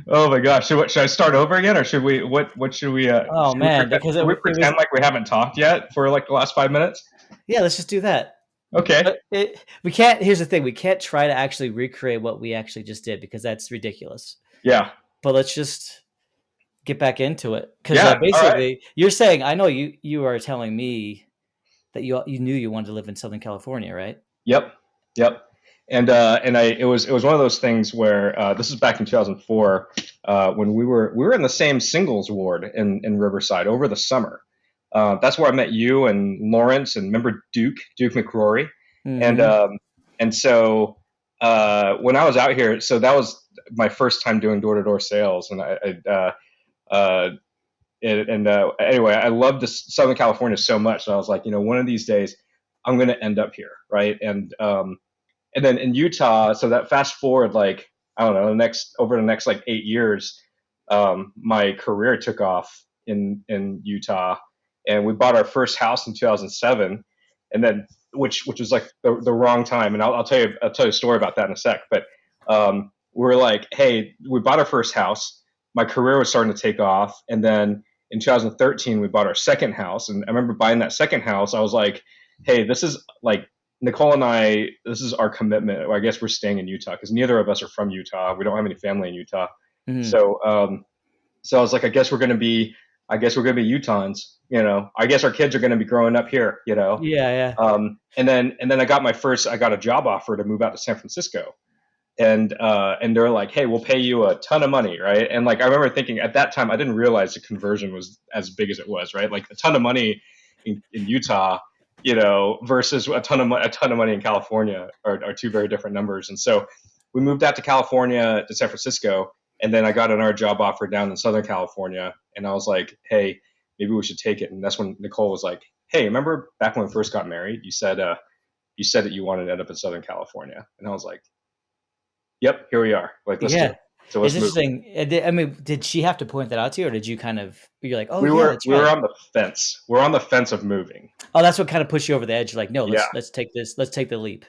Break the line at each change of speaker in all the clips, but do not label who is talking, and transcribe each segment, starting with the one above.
Oh my gosh! Should I start over again, or should we? What should we?
Oh man, because
Should we
it was
pretend like we haven't talked yet for like the last 5 minutes?
yeah. Let's just do that.
Okay.
But we can't. Here's the thing: we can't try to actually recreate what we actually just did because that's ridiculous.
Yeah.
But let's just get back into it because
Yeah. All right.
basically, you're saying I know you are telling me that you knew you wanted to live in Southern California, right?
Yep. Yep. And it was one of those things where this is back in 2004 when we were in the same singles ward in Riverside over the summer. That's where I met you and Lawrence and remember Duke McCrory, and
Mm-hmm.
um, and so when I was out here, so that was my first time doing door to door sales, and uh, anyway, I loved this Southern California so much that I was like, one of these days I'm going to end up here, right? And then in Utah, so that fast forward like I don't know, the next like 8 years, my career took off in Utah, and we bought our first house in 2007, and then which was like the wrong time, and I'll tell you a story about that in a sec, but we were like, hey, we bought our first house, my career was starting to take off, and then in 2013 we bought our second house, and I remember buying that second house, I was like, hey, this is like Nicole and I, this is our commitment. I guess we're staying in Utah because neither of us are from Utah. We don't have any family in Utah.
Mm-hmm.
So I was like, I guess we're gonna be Utahns. I guess our kids are gonna be growing up here.
Yeah, yeah.
And then I got a job offer to move out to San Francisco, and they're like, hey, we'll pay you a ton of money, right? And like I remember thinking at that time, I didn't realize the conversion was as big as it was, right? Like a ton of money in Utah, versus a ton of money in California are two very different numbers. And so we moved out to California to San Francisco, and then I got another job offer down in Southern California, and I was like, hey, maybe we should take it. And that's when Nicole was like, hey, remember back when we first got married, you said that you wanted to end up in Southern California, and I was like, yep, here we are. Like, let's do
Yeah.
it. So
It's
let's move.
interesting. I mean, did she have to point that out to you, or did you kind of you're like, oh
We
yeah,
were
that's
we were
right.
on the fence. We're on the fence of moving.
Oh, that's what kind of pushed you over the edge. You're like, no,
Yeah,
let's take this. Let's take the leap.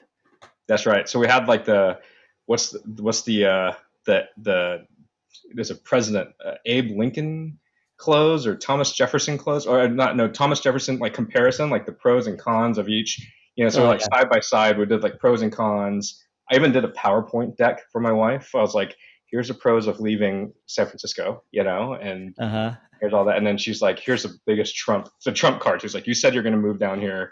that's right. So we had like what's the there's a president, Abe Lincoln clothes or Thomas Jefferson clothes, or not, no, Thomas Jefferson like comparison, like the pros and cons of each. So
Oh
like
yeah.
side by side, we did like pros and cons. I even did a PowerPoint deck for my wife. I was like, here's the pros of leaving San Francisco, and
Uh huh.
here's all that. And then she's like, here's the biggest trump card. She's like, you said you're going to move down here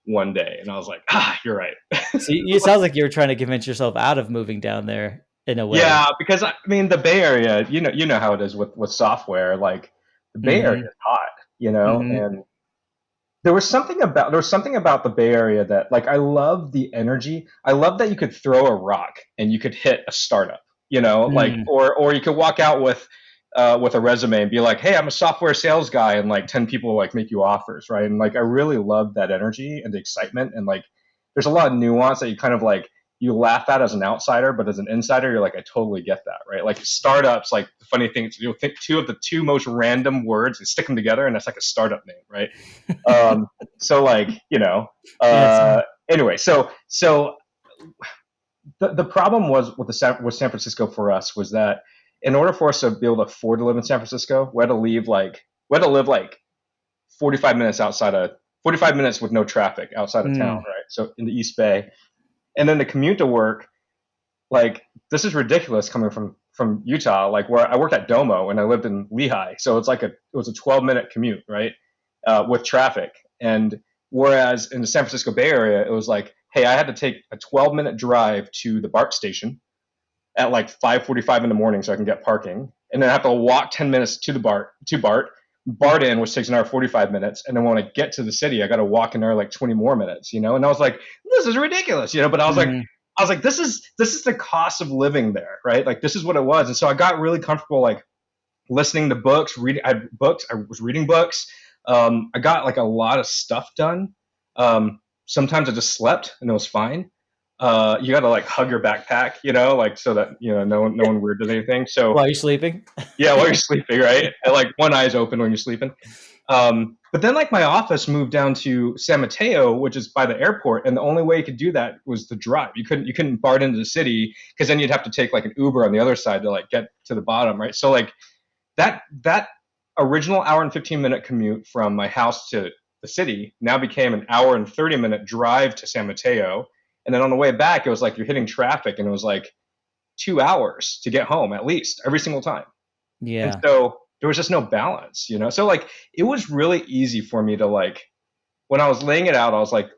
one day. And I was like, you're right.
So it sounds like you were trying to convince yourself out of moving down there in a way.
Yeah, because I mean the Bay Area, you know how it is with software. Like the Bay Area
Mm-hmm.
is hot,
Mm-hmm.
and there was something about the Bay Area that like I love the energy. I love that you could throw a rock and you could hit a startup, like
Mm.
or you could walk out with a resume and be like, hey, I'm a software sales guy, and like 10 people like make you offers, right? And like I really love that energy and the excitement, and like there's a lot of nuance that you kind of like you laugh at as an outsider, but as an insider, you're like, I totally get that, right? Like startups, like the funny thing is you'll think two most random words and stick them together, and that's like a startup name, right? So like,
Yes.
anyway, so the problem was with San Francisco for us was that in order for us to be able to afford to live in San Francisco, we had to live like 45 minutes outside of 45 minutes with no traffic outside of town,
Mm.
right? So in the East Bay, and then the commute to work, like this is ridiculous coming from Utah, like where I worked at Domo and I lived in Lehigh, so it was a 12-minute commute, right, with traffic. And whereas in the San Francisco Bay Area, it was like, hey, I had to take a 12-minute drive to the BART station at like 5:45 in the morning so I can get parking, and then I have to walk 10 minutes to the BART in, which takes an hour 45 minutes, and then when I get to the city, I got to walk another like 20 more minutes, and I was like, this is ridiculous, but
Mm.
I was like, this is the cost of living there, right? Like this is what it was, and so I got really comfortable like listening to books, reading. I had books. I was reading books. I got like a lot of stuff done. Sometimes I just slept and it was fine. You got to like hug your backpack, like so that no one weird does anything. So
While you're sleeping.
yeah, while you're sleeping, right? And, like one eye's open when you're sleeping. But then like my office moved down to San Mateo, which is by the airport, and the only way you could do that was to drive. You couldn't BART into the city because then you'd have to take like an Uber on the other side to like get to the bottom, right? So like that original hour and 15-minute commute from my house to the city now became an hour and 30-minute drive to San Mateo. And then on the way back, it was like you're hitting traffic, and it was like 2 hours to get home at least every single time. And
Yeah.
so there was just no balance, you know? So like it was really easy for me to like, when I was laying it out, I was like,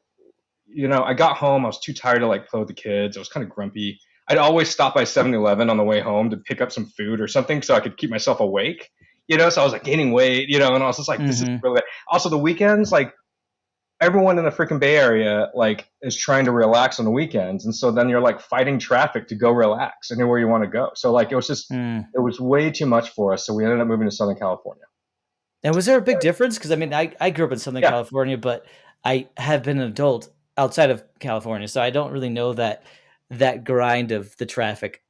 I got home, I was too tired to like play with the kids. I was kind of grumpy. I'd always stop by 7-Eleven on the way home to pick up some food or something so I could keep myself awake, so I was like gaining weight, and I was just like, this is
Hmm.
really bad. Also the weekends, like everyone in the freaking Bay Area like is trying to relax on the weekends, and so then you're like fighting traffic to go relax anywhere you want to go. So like
Mm.
it was way too much for us, so we ended up moving to Southern California.
And was there a big difference? Because I mean, I grew up in Southern
Yeah.
California, but I have been an adult outside of California, so I don't really know that grind of the traffic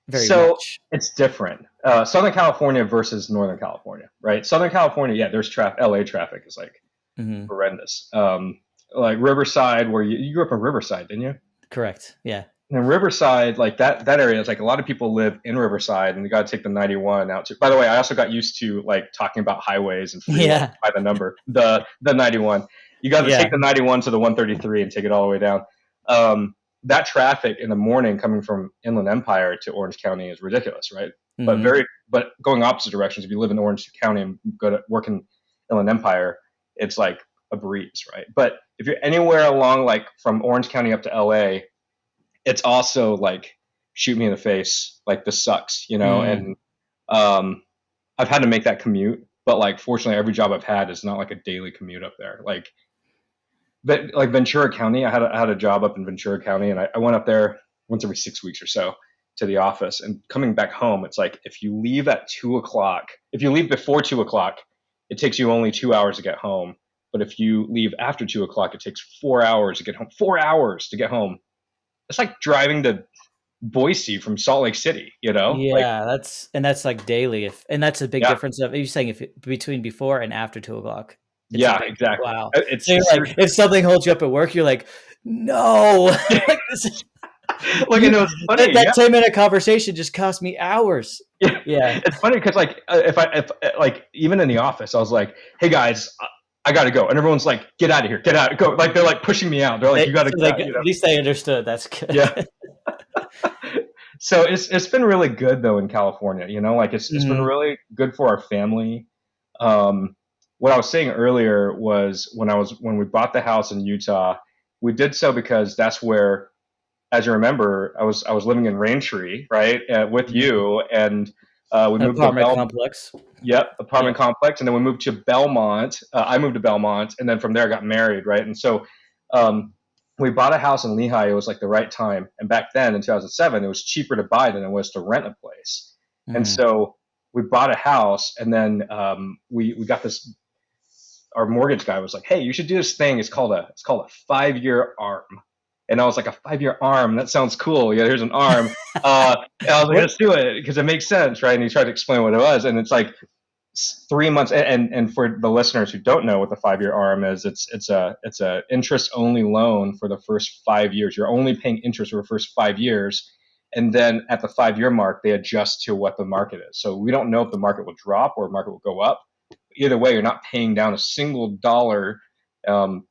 very
So
much.
it's different. Southern California versus Northern California, right? Southern California, yeah, there's traffic. LA traffic is like
Hmm.
horrendous. Like Riverside, where you grew up in Riverside, didn't you?
Correct. Yeah.
And Riverside, like that area is like a lot of people live in Riverside, and you got to take the 91 out to. By the way, I also got used to like talking about highways and freeways
Yeah.
by the number. The 91. You got to take
Yeah.
the 91 to the 133 and take it all the way down. That traffic in the morning coming from Inland Empire to Orange County is ridiculous, right? But
Hmm.
but going opposite directions. If you live in Orange County and go to work in Inland Empire, it's like a breeze, right? But if you're anywhere along like from Orange County up to LA, it's also like shoot me in the face, like this sucks,
Mm.
and um I've had to make that commute, but like fortunately every job I've had is not like a daily commute up there. But like Ventura County, I had a job up in Ventura County, and I went up there once every 6 weeks or so to the office. And coming back home, it's like if you leave at 2 o'clock, if you leave before 2 o'clock, it takes you only 2 hours to get home. But if you leave after 2 o'clock, it takes 4 hours to get home. 4 hours to get home. It's like driving to Boise from Salt Lake City, Like,
Yeah, that's like daily. If and that's a big
yeah,
difference. Of you're saying if between before and after 2 o'clock, it's a
yeah,
big
exactly.
wow. So
It's
you're like,
seriously
if something holds you up at work, you're like, no, like this,
like I
you
know it's
that,
funny.
that
Yeah,
10-minute conversation just cost me hours.
yeah.
Yeah.
It's funny because like if like even in the office, I was like, "Hey guys, I gotta go," and everyone's like, "Get out of here, get out, go!" Like they're like pushing me out. They're like, "You gotta
So
get out,"
at least they understood. That's
Yeah.
good.
So it's been really good though in California. Like it's been
Hmm.
really good for our family. Um, what I was saying earlier was when we bought the house in Utah, we did so because that's where, as you remember, I was living in Raintree, right, with you, and we
An
moved to
apartment complex.
Yep,
Yeah.
apartment complex, and then we moved to Belmont. I moved to Belmont, and then from there I got married, right? And so um, we bought a house in Lehigh. It was like the right time, and back then in 2007, it was cheaper to buy than it was to rent a place. And
Mm.
so we bought a house, and then we got this. Our mortgage guy was like, "Hey, you should do this thing. It's called a 5-year arm." And I was like, "A 5-year arm? That sounds cool. Yeah, here's an arm." And I was like,
What?
"Let's do it because it makes sense, right?" And he tried to explain what it was, and it's like 3 months. And for the listeners who don't know what the 5-year arm is, it's a interest only loan for the first 5 years. You're only paying interest for the first 5 years, and then at the 5-year mark, they adjust to what the market is. So we don't know if the market will drop or the market will go up. Either way, you're not paying down a single dollar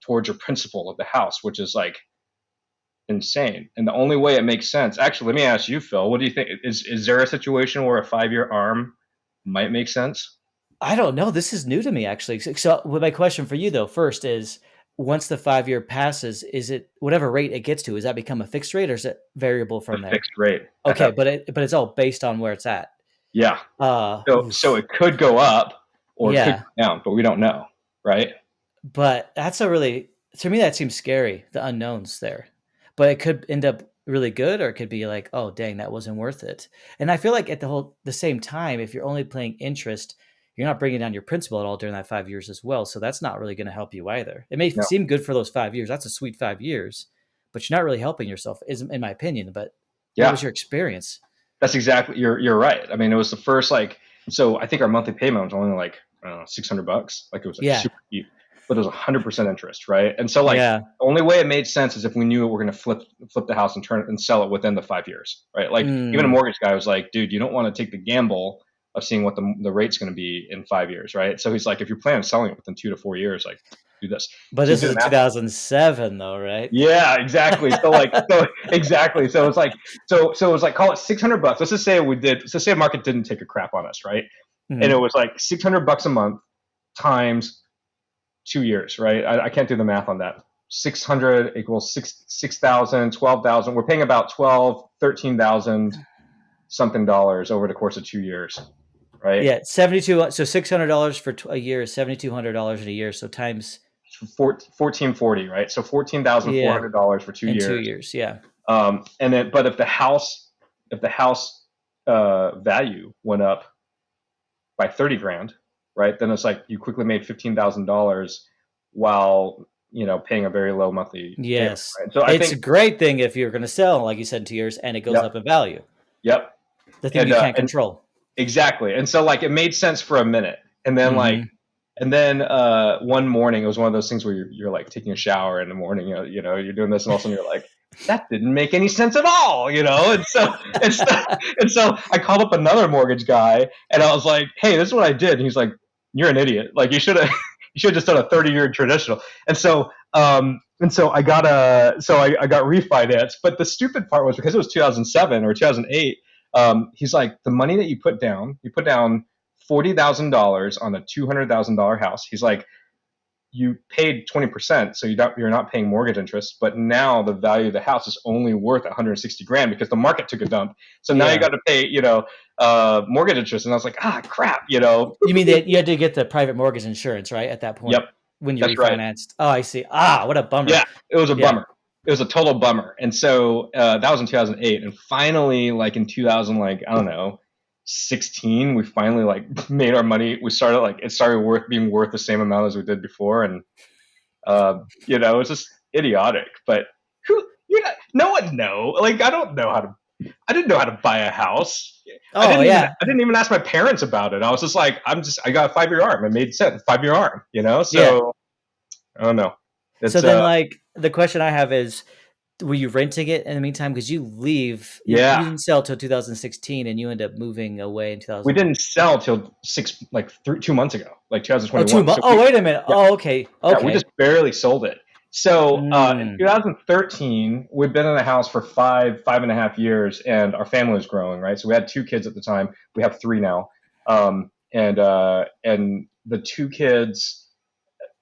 towards your principal of the house, which is like insane. And the only way it makes sense, actually, let me ask you, Phil, what do you think? Is there a situation where a 5-year arm might make sense?
I don't know. This is new to me, actually. So, well, my question for you, though, first is once the 5 year passes, is it whatever rate it gets to? Does that become a fixed rate or is it variable
A
from there?
fixed rate at
Okay,
that
but
point.
it's all based on where it's at.
Yeah. So
Oof.
it could go up or it could
Yeah,
go down, but we don't know, right?
but that's a really to me that seems scary. The unknowns there, but it could end up really good, or it could be like, oh dang, that wasn't worth it. And I feel like at the same time, if you're only paying interest, you're not bringing down your principal at all during that 5 years as well. So that's not really going to help you either. It may
No.
seem good for those 5 years. That's a sweet 5 years, but you're not really helping yourself, is in my opinion. But what
Yeah.
was your experience?
That's exactly you're right. I mean, it was the first like so I think our monthly payment was only like $600. Like it was like
Yeah.
super cheap, but it was 100% interest, right? And so like
Yeah.
the only way it made sense is if we knew we're going to flip the house and turn it and sell it within the 5 years, right? Like even a
Mm.
mortgage guy was like, dude, you don't want to take the gamble of seeing what the rate's going to be in 5 years, right? So he's like, if you're planning on selling it within 2 to 4 years, like do this.
But
So you
this
do
is
the
a
math.
2007 though, right?
Yeah, exactly. So exactly. So it's like so it was like call it $600. Let's just say let's just say a market didn't take a crap on us, right? And it
Mhm.
was like $600 a month times 2 years, right? I can't do the math on that. 600 equals 6,000, 12,000. We're paying about 12, 13,000 something dollars over the course of 2 years, right?
Yeah, 72, so $600 for a year is $7,200 in a year, so times
1440, right? So
yeah,
$14,400 for two
in 2
years.
years, yeah.
And then, but if the house value went up by 30 grand, right? Then it's like you quickly made $15,000 while paying a very low monthly payment,
Yes.
right? So I
It's a
think,
great thing if you're gonna sell, like you said, in 2 years, and it goes
yep,
up in value.
yep,
The thing you can't
and
control.
exactly. And so like it made sense for a minute, and then
Mhm.
one morning it was one of those things where you're like taking a shower in the morning, you're doing this, and all of a sudden you're like, that didn't make any sense at all, and so and so I called up another mortgage guy, and I was like, hey, this is what I did. And he's like, you're an idiot. Like you should have you should have just done a 30-year traditional. And so I got refinanced. But the stupid part was because it was 2007 or 2008. He's like, the money that you put down $40,000 on a $200,000 house. He's like, you paid 20%, so you're not paying mortgage interest, but now the value of the house is only worth 160 grand because the market took a dump. So now you
Yeah.
got to pay, mortgage interest. And I was like, crap.
You mean that you had to get the private mortgage insurance, right, at that
Yep,
point when you
that's right.
refinanced? Oh, I see. What a bummer.
Yeah, it was a
Yeah.
bummer. It was a total bummer. And so that was in 2008. And finally, like in 2000, like, I don't know, 16, we finally like made our money. It started being worth the same amount as we did before. And, it's just idiotic. But no one know. Like, I didn't know how to buy a house.
Oh, yeah.
I didn't even ask my parents about it. I was just like, I got a 5-year arm. It made sense. 5-year arm,
Yeah.
So I don't know.
So
It's,
then, like, the question I have is, were you renting it in the meantime? Because you
yeah.
didn't sell till 2016, and you end up moving away in
We
2000.
didn't sell till 2 months ago, like
Oh, 2
2021.
months.
So
Oh, wait a minute.
yeah,
Oh, okay.
yeah, we
Okay.
just barely sold it. So in
Mm.
2013, we'd been in the house for 5.5 years, and our family was growing, right? So we had 2 kids at the time. We have 3 now, and the 2 kids,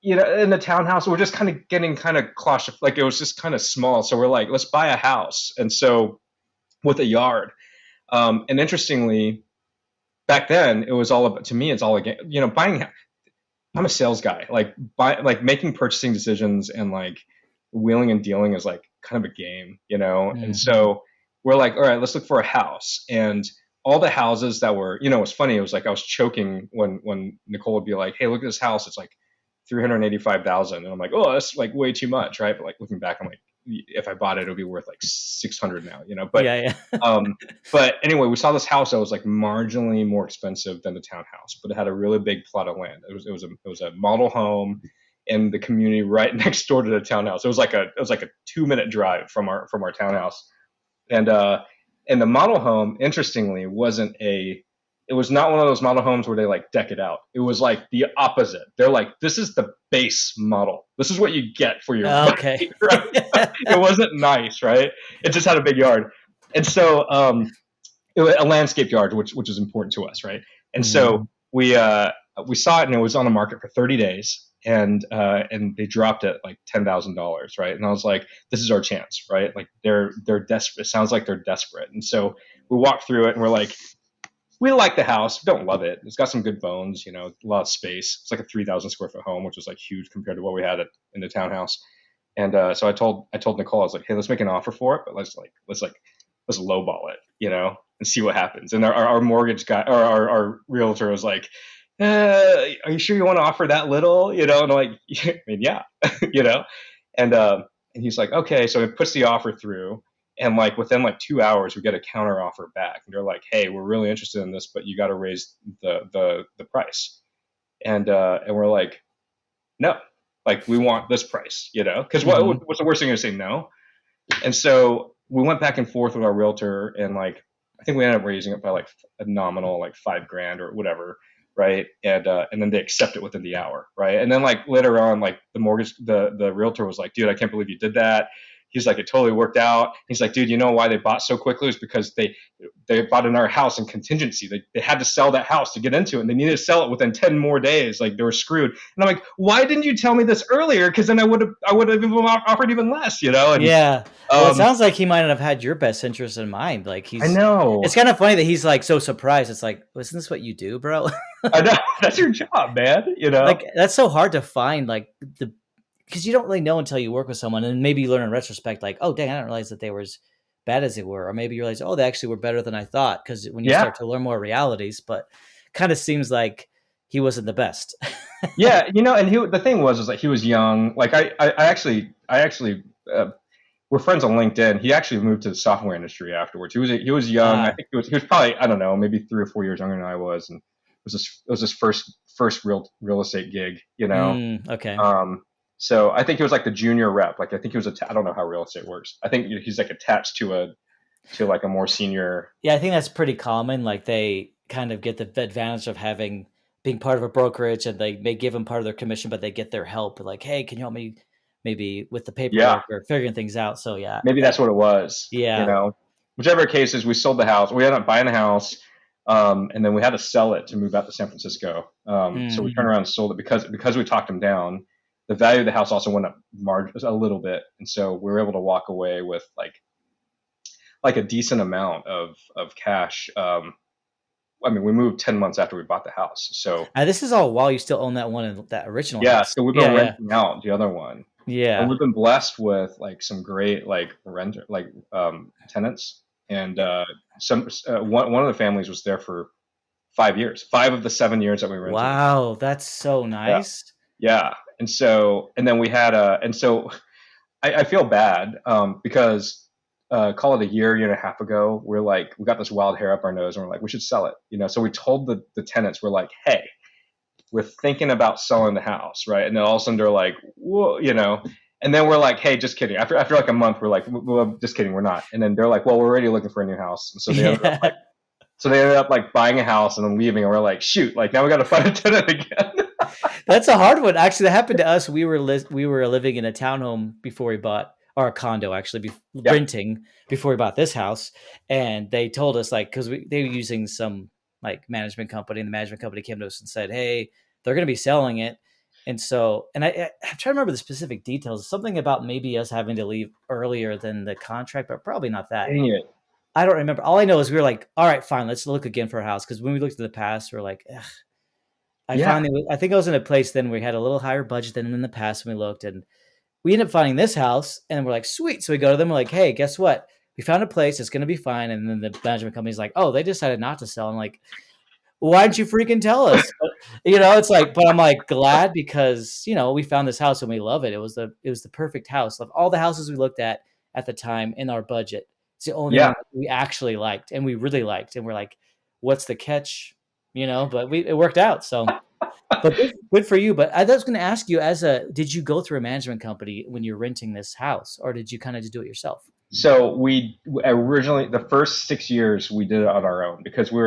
in the townhouse, we're just kind of getting kind of claustrophobic. Like it was just kind of small. So we're like, let's buy a house, and so with a yard. And interestingly, back then it was all about, to me it's all again, buying. I'm a sales guy. Like making purchasing decisions and like wheeling and dealing is like kind of a game, and
Mhm.
so we're like, all right, let's look for a house. And all the houses that were, it was funny, it was like I was choking when Nicole would be like, hey, look at this house, it's like 385,000, and I'm like, oh, that's like way too much, right? But like looking back, I'm like, if I bought it, it'll be worth like 600 now, but
Yeah, yeah.
um, but anyway, we saw this house that was like marginally more expensive than the townhouse, but it had a really big plot of land. It was a model home in the community right next door to the townhouse. It was like a 2-minute drive from our townhouse, and the model home, interestingly, it was not one of those model homes where they like deck it out. It was like the opposite. They're like, this is the base model. This is what you get for your
Okay.
money, right? It wasn't nice, right? It just had a big yard. And so it was a landscape yard, which is important to us, right? And
Mhm.
so we saw it, and it was on the market for 30 days, and they dropped it like $10,000, right? And I was like, this is our chance, right? Like they're desperate. It sounds like they're desperate. And so we walked through it, and we're like, we like the house. We don't love it. It's got some good bones, a lot of space. It's like a 3,000 square foot home, which was like huge compared to what we had in the townhouse. And so I told Nicole, I was like, hey, let's make an offer for it, but let's lowball it, and see what happens. And our mortgage guy, or our realtor, was like, are you sure you want to offer that little? And I'm like, I mean, yeah, you know. And he's like, okay. So he puts the offer through, and like within like 2 hours, we get a counter offer back, and they're like, hey, we're really interested in this, but you got to raise the price. and we're like, no, like we want this price, because
Hmm.
what's the worst thing to say no? And so we went back and forth with our realtor, and like I think we ended up raising it by like a nominal like 5 grand or whatever, right? And then they accept it within the hour, right? And then like later on, like the realtor was like, dude, I can't believe you did that. He's like, it totally worked out. He's like, dude, you know why they bought so quickly? Is because they bought another house in contingency. They had to sell that house to get into it, and they needed to sell it within 10 more days. Like they were screwed. And I'm like, why didn't you tell me this earlier? Because then I would have offered even less, And
Yeah. Well, it
um,
sounds like he might not have had your best interest in mind. Like
I
it's
know.
kind of funny that he's like so surprised. It's like, isn't this what you do, bro?
I know. That's your job, man.
Like that's so hard to find. Like because you don't really know until you work with someone, and maybe you learn in retrospect. Like, oh dang, I didn't realize that they were as bad as they were, or maybe you realize, oh, they actually were better than I thought. Because when you
Yeah.
start to learn more realities, but kind of seems like he wasn't the best.
Yeah. And the thing was like he was young. Like I actually, we're friends on LinkedIn. He actually moved to the software industry afterwards. He was young. I
Ah,
think he was probably, I don't know, maybe 3 or 4 years younger than I was, and it was his first real estate gig.
okay.
Um, so I think he was like the junior rep. Like I think he was I don't know how real estate works. I think he's like attached to like a more senior.
Yeah, I think that's pretty common. Like they kind of get the advantage of having being part of a brokerage, and they may give them part of their commission, but they get their help. Like, hey, can you help me maybe with the
Yeah,
paperwork or figuring things out? So yeah,
maybe that's what it was.
yeah.
Whichever case is, we sold the house. We ended up buying the house, and then we had to sell it to move out to San Francisco. So we
Mm.
turned around and sold it because we talked him down. The value of the house also went up a little bit, and so we were able to walk away with like a decent amount of cash. I mean, we moved 10 months after we bought the house, so
This is all while you still own that one in that original
yeah.
house.
So we've been
Yeah, yeah,
renting out the other one, and
yeah.
we've been blessed with like some great like renter tenants, and one of the families was there for 5 years, 5 of the 7 years that we rented it.
Wow, that's so
Yeah,
nice.
yeah. And then we had and so I feel bad because call it a year and a half ago, we got this wild hair up our nose, and we're like, we should sell it. So we told the tenants, we're like, hey, we're thinking about selling the house, right? And then all of a sudden they're like, whoa. And then we're like, hey, just kidding. After like a month, we're like, well, just kidding, we're not. And then they're like, well, we're already looking for a new house. And
Yeah.
so they ended up like buying a house and then leaving, and we're like, shoot, like now we got to find a tenant again.
That's a hard one. Actually, that happened to us. We were living in a townhome before we bought or a condo actually,
Yeah,
renting before we bought this house, and they told us like because they were using some like management company, and the management company came to us and said, "Hey, they're going to be selling it." And so, I'm trying to remember the specific details. Something about maybe us having to leave earlier than the contract, but probably not that.
dang it.
I don't remember. All I know is we were like, "All right, fine, let's look again for a house." Because when we looked in the past, we are like, ugh,
Yeah,
I think I was in a place then where we had a little higher budget than in the past when we looked, and we ended up finding this house, and we're like, sweet. So we go to them, we're like, hey, guess what? We found a place. It's going to be fine. And then the management company's like, oh, they decided not to sell. I'm like, why didn't you freaking tell us? But, it's like, but I'm like glad because we found this house and we love it. It was the perfect house. Of all the houses we looked at the time in our budget, it's the only
yeah.
one we actually liked and we really liked. And we're like, what's the catch? But it worked out. So but good for you. But I was going to ask you, did you go through a management company when you're renting this house, or did you kind of just do it yourself?
So we originally, the first 6 years we did it on our own because we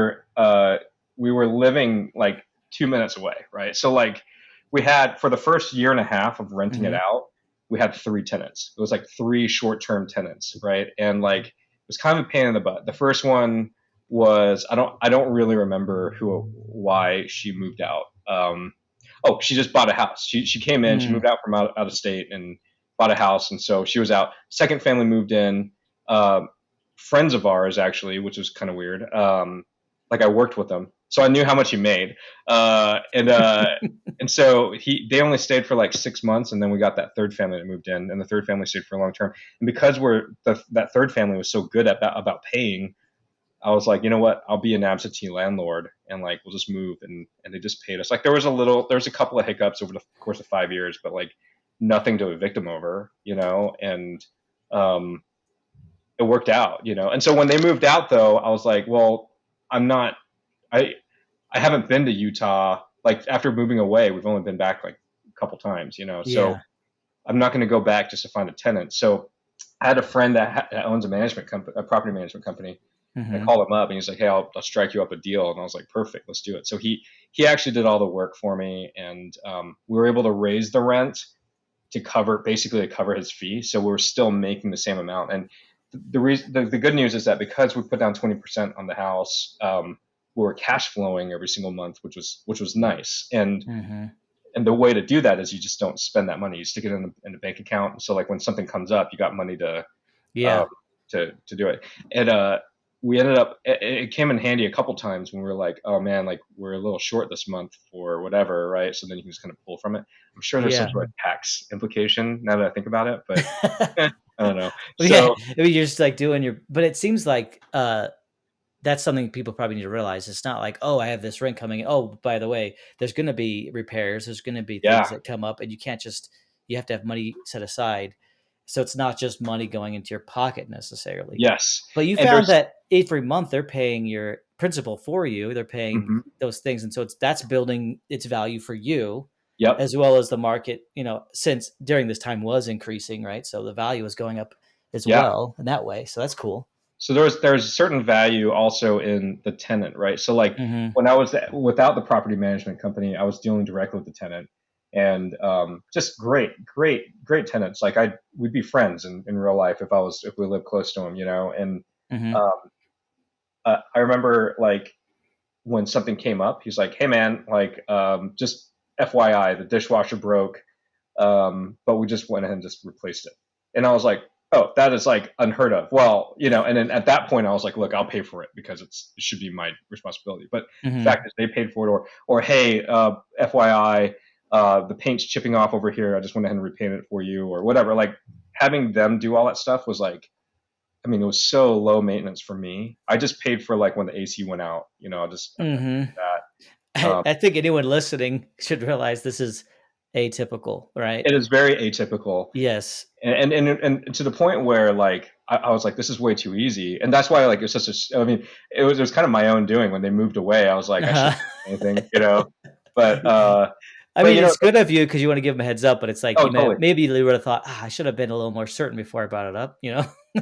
were living like 2 minutes away, right? So like we had for the first year and a half of renting it
Hmm.
out, we had 3 tenants. It was like 3 short-term tenants, right? And like it was kind of a pain in the butt. The first one was I don't really remember why she moved out. Oh, she just bought a house. She came in, she moved
Mm.
out from out of state and bought a house, and so she was out. Second family moved in. Friends of ours actually, which was kind of weird. Like I worked with them, so I knew how much he made. And so they only stayed for like 6 months, and then we got that third family that moved in, and the third family stayed for a long term. And because that third family was so good about paying, I was like, you know what? I'll be an absentee landlord, and like we'll just move, and they just paid us. Like there was a couple of hiccups over the course of 5 years, but like nothing to evict them over. And um, it worked out. And so when they moved out, though, I was like, well, I'm not, I, I haven't been to Utah like after moving away, we've only been back like a couple times, so
Yeah.
I'm not going to go back just to find a tenant. So I had a friend that owns a management company, a property management company. I
Mm-hmm.
called him up and he's like, "Hey, I'll strike you up a deal." And I was like, "Perfect, let's do it." So he actually did all the work for me, and we were able to raise the rent to cover his fee. So we're still making the same amount. And the good news is that because we put down 20% on the house, we were cash flowing every single month, which was nice.
Mm-hmm.
And the way to do that is you just don't spend that money. You stick it in the bank account. So like when something comes up, you got money um,
Yeah.
to do it. And we ended up it came in handy a couple times when we were like, oh man, like we're a little short this month for whatever, right? So then you can just kind of pull from it. I'm sure there's some
Yeah.
sort of tax implication now that I think about it, but I don't know.
Well, yeah,
So
I mean, you're just like doing your, but it seems like that's something people probably need to realize. It's not like, oh, I have this rent coming in. Oh, by the way, there's going to be repairs. There's going to be things
yeah,
that come up, and you can't just, you have to have money set aside. So it's not just money going into your pocket necessarily.
yes,
But you
and
found
there's
that every month they're paying your principal for you. They're paying
mhm,
those things, and so that's building its value for you,
yep,
as well as the market. Since during this time was increasing, right? So the value is going up as
yeah.
well in that way. So that's cool.
So there's a certain value also in the tenant, right? So like
Hmm.
when I was without the property management company, I was dealing directly with the tenant, and just great tenants. Like we'd be friends in real life if we lived close to them, And
Hmm.
um, I remember like when something came up, he's like, "Hey man, like just FYI, the dishwasher broke, but we just went ahead and just replaced it." And I was like, "Oh, that is like unheard of." Well, and then at that point, I was like, "Look, I'll pay for it because it should be my responsibility." But the
Hmm.
fact is, they paid for it, or hey, FYI, the paint's chipping off over here. I just went ahead and repainted it for you, or whatever. Like having them do all that stuff was like, I mean, it was so low maintenance for me. I just paid for like when the AC went out. I
Hmm.
did that.
I,
Um,
I think anyone listening should realize this is atypical, right?
it is very atypical,
Yes.
and to the point where like I was like, this is way too easy, and that's why like it was such a. I mean, it was kind of my own doing when they moved away. I was like, I
Uh-huh.
shouldn't say anything. But
I
but
mean, it's good of you because you want to give them a heads up, but it's like
oh totally.
maybe you would have thought, I should have been a little more certain before I brought it up.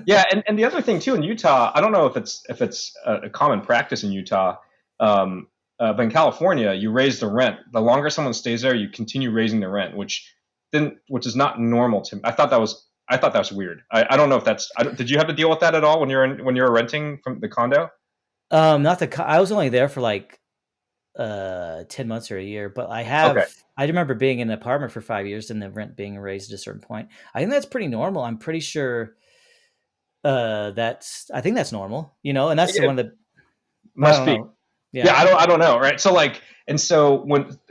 Yeah, and the other thing too in Utah, I don't know if it's a common practice in Utah, but in California, you raise the rent. The longer someone stays there, you continue raising the rent, which is not normal to me. I thought that was weird. I don't know if that's. Did you have to deal with that at all when you were renting from the condo?
Not the, I was only there for like 10 months or a year, but
Okay.
I remember being in an apartment for 5 years and the rent being raised at a certain point. I think that's pretty normal. I'm pretty sure I think that's normal, and that's the
It
one that, I
must
don't
be.
know.
Yeah,
Yeah.
I don't know, right? So like, and so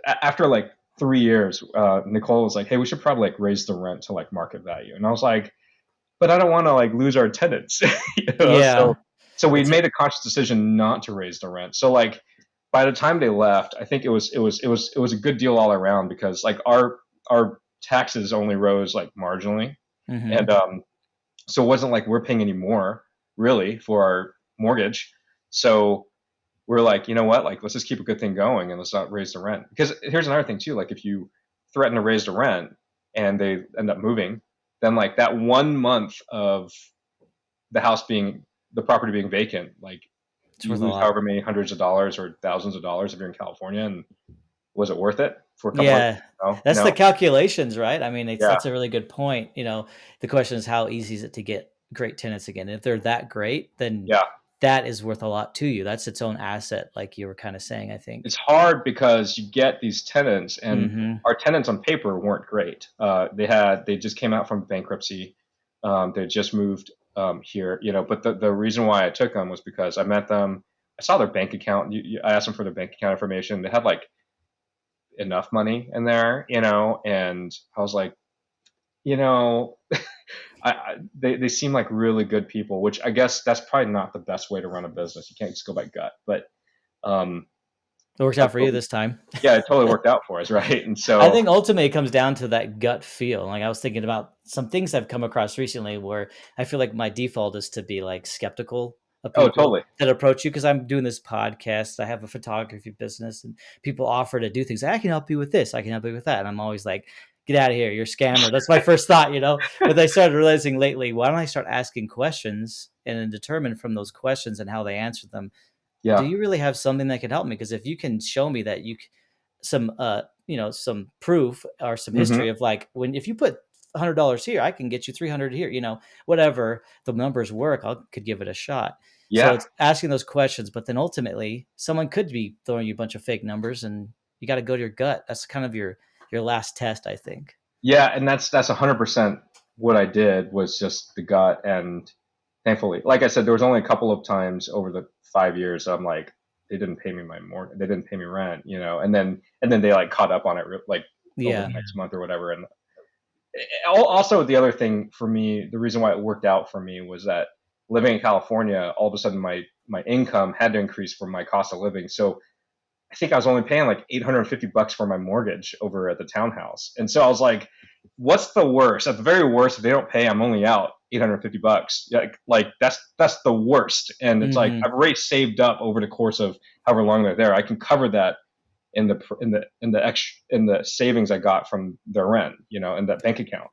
after like 3 years, Nicole was like, "Hey, we should probably like raise the rent to like market value," and I was like, "But I don't want to like lose our tenants,"
Yeah.
So we
It's
made a conscious decision not to raise the rent. So like, by the time they left, I think it was a good deal all around because like our taxes only rose like marginally, and
Mhm.
so it wasn't like we're paying any more really for our mortgage. So we're like, you know what? Like, let's just keep a good thing going and let's not raise the rent. Because here's another thing too. Like, if you threaten to raise the rent and they end up moving, then like that 1 month of the house being the property being vacant, like
It's
you
worth a
lose
lot.
however many hundreds of dollars or thousands of dollars if you're in California. And was it worth it for a couple months?
Yeah.
No,
That's the
no.
calculations, right? I mean,
Yeah,
that's a really good point. The question is how easy is it to get great tenants again? If they're that great, then
yeah.
that is worth a lot to you. That's its own asset, like you were kind of saying, I
It's
think.
hard because you get these tenants, and
Mhm.
our tenants on paper weren't great. They just came out from bankruptcy. They just moved here, But the reason why I took them was because I met them. I saw their bank account. I asked them for their bank account information. They had like enough money in there, and I was like, you know, they seem like really good people, which I guess that's probably not the best way to run a business. You can't just go by gut, but um,
It worked out for you this time.
yeah, it totally worked out for us, right? And
I
so
think ultimately it comes down to that gut feel. Like I was thinking about some things I've come across recently where I feel like my default is to be like skeptical of
Oh,
people
totally.
that approach you because I'm doing this podcast. I have a photography business, and people offer to do things. I can help you with this. I can help you with that. And I'm always like, get out of here. You're a scammer. That's my first thought, you know. But I started realizing lately, why don't I start asking questions and then determine from those questions and how they answer them, do
Yeah.
you really have something that can help me? Because if you can show me that some some proof or some
Hmm.
history of like when if you put $100 here, I can get you 300 here, whatever the numbers work, I could give it a shot. So
Yeah.
it's asking those questions, but then ultimately someone could be throwing you a bunch of fake numbers, and you got to go to your gut. That's kind of your last test, I think.
Yeah, and that's 100% what I did was just the gut, and thankfully, like I said, there was only a couple of times over the 5 years I'm like, they didn't pay me they didn't pay me rent, and then they like caught up on it like over the
Yeah.
next month or whatever. And also the other thing for me, the reason why it worked out for me was that living in California, all of a sudden my income had to increase for my cost of living. So I think I was only paying like $850 for my mortgage over at the townhouse. And so I was like, what's the worst? At the very worst, if they don't pay, I'm only out $850. Like that's the worst. And it's like
Hmm.
I've already saved up over the course of however long they're there. I can cover that in the savings I got from the rent, in that bank account.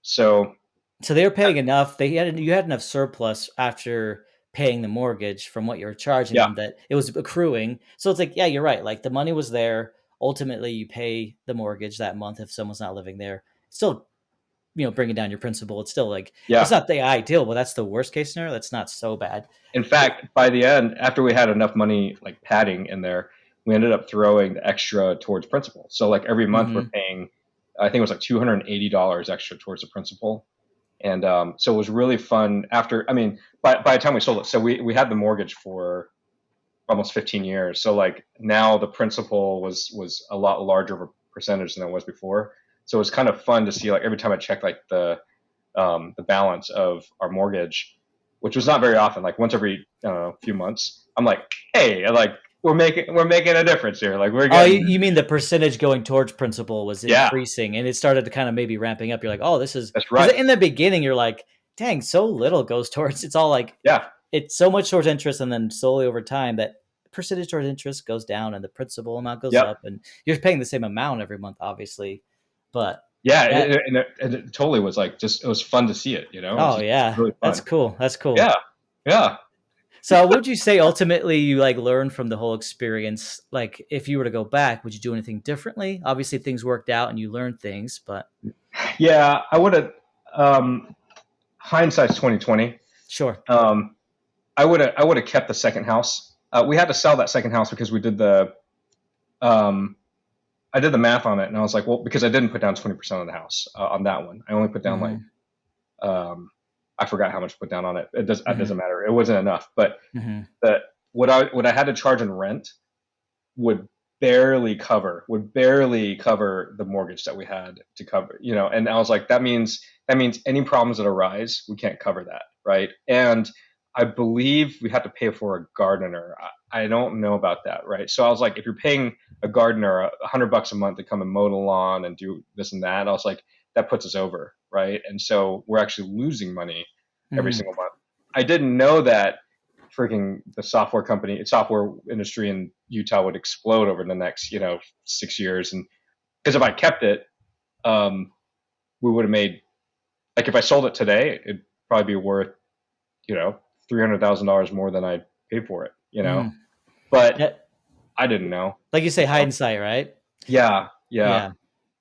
So
So they were paying enough. You had enough surplus after paying the mortgage from what you were charging
yeah,
them that it was accruing. So it's like, yeah, you're right. Like the money was there. Ultimately, you pay the mortgage that month if someone's not living there. Still, bringing down your principal. It's still like it's
yeah.
not the ideal, but that's the worst case scenario. That's not so bad.
In fact, by the end, after we had enough money like padding in there, we ended up throwing the extra towards principal. So like every month we're
Hmm.
paying, I think it was like $280 extra towards the principal. And so it was really fun after, I mean, by the time we sold it, so we had the mortgage for almost 15 years. So like now the principal was a lot larger of a percentage than it was before. So it was kind of fun to see like every time I checked like the balance of our mortgage, which was not very often, like once every few months. I'm like, hey, like we're making a difference here. Like we're
Oh, you,
getting
you mean the percentage going towards principal was
yeah,
increasing and it started to kind of maybe ramping up. You're like, oh, this is
that's
because
right.
in the beginning you're like, dang, so little goes towards. It's all like
Yeah,
it's so much towards interest, and then slowly over time that percentage towards interest goes down and the principal amount goes
yep,
up, and you're paying the same amount every month, obviously. But
yeah,
that,
and it totally was like just it was fun to see it. It was
oh
just
yeah,
really
that's
fun.
cool. That's cool.
Yeah, yeah.
So, what would you say ultimately you like learned from the whole experience? Like, if you were to go back, would you do anything differently? Obviously, things worked out and you learned things, but
Yeah, I would have. Um, Hindsight's 2020.
sure.
Um, I would have kept the second house. We had to sell that second house because we did the um, I did the math on it, and I was like, well, because I didn't put down 20% of the house on that one. I only put down like
Hmm.
um, I forgot how much to put down on it. It
Hmm.
doesn't matter. It wasn't enough. But
Hmm.
the what I had to charge in rent would barely cover the mortgage that we had to cover. And I was like, that means any problems that arise, we can't cover that, right? And I believe we had to pay for a gardener. I don't know about that, right? So I was like, if you're paying a gardener $100 a month to come and mow the lawn and do this and that, I was like, that puts us over, right? And so we're actually losing money every
Hmm.
single month. I didn't know that freaking the software industry in Utah would explode over the next 6 years. And because if I kept it, um, we would have made, like, if I sold it today, it'd probably be worth $300,000 more than I paid for it.
Hmm.
But
Yeah,
I didn't know.
like you say,
you know
hindsight, right?
yeah, yeah.
Yeah.